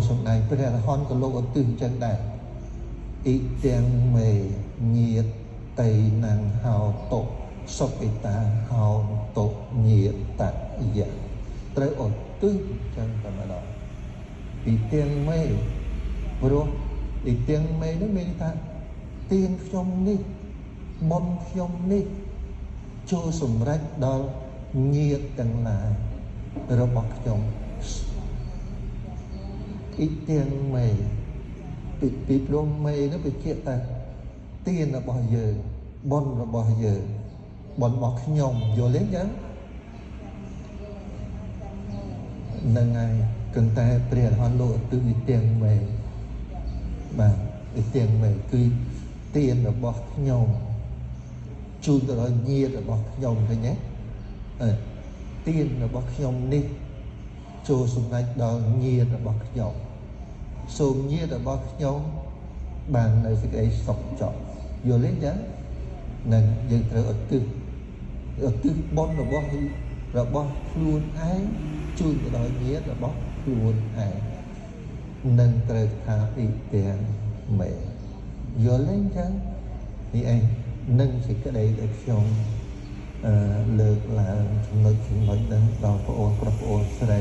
សំដែងព្រះរហន្តក៏លោកឧទ្ទិសអញ្ចឹងដែរអ៊ីទាំងមេញាតតៃណាំងហោតុសុខអ៊ីតាហោតុញាតយៈត្រូវឧទ្ទិសអញ្ចឹងតែម្ដងអ៊ីទាំងមេព្រោះអ៊ីទាំងមេនេះមានថាទានខ្ញុំនេះបុណ្យខ្ញុំនេះចូលសម្រេចដល់ញាតទាំងឡាយរបស់ខ្ញុំអ៊ីទាំងមេពីព្រមមេនោះវាជាតែទានរបស់យើងបុណ្យរបស់យើងបុណ្យរបស់ខ្ញុំយល់ទេចឹងនឹងហើយគឺតែព្រះអរហន្តលោកឧទ្ទិសអ៊ីទាំងមេបាទអ៊ីទាំងមេគឺទានរបស់ខ្ញុំជូនទៅដល់ញាតិរបស់ខ្ញុំឃើញទេទានរបស់ខ្ញុំនេះចូលសម្រេចដល់ញាតិរបស់ខ្ញុំសូមញាតិរបស់ខ្ញុំបាននៅសេចក្តីសុខចប់យល់ទេចឹងនឹងយើងត្រូវឧទ្ទិសបុណ្យរបស់ខ្លួនឯងជូនទៅដល់ញាតិរបស់ខ្លួនឯងនឹងត្រូវថាអ៊ីទាំងមេយល់ទេចឹងនេះឯងនឹងសេចក្តីដែលខ្ញុំលើកឡើងចំណុចហ្នឹងដល់បងប្អូនប្រុសប្អូនស្រី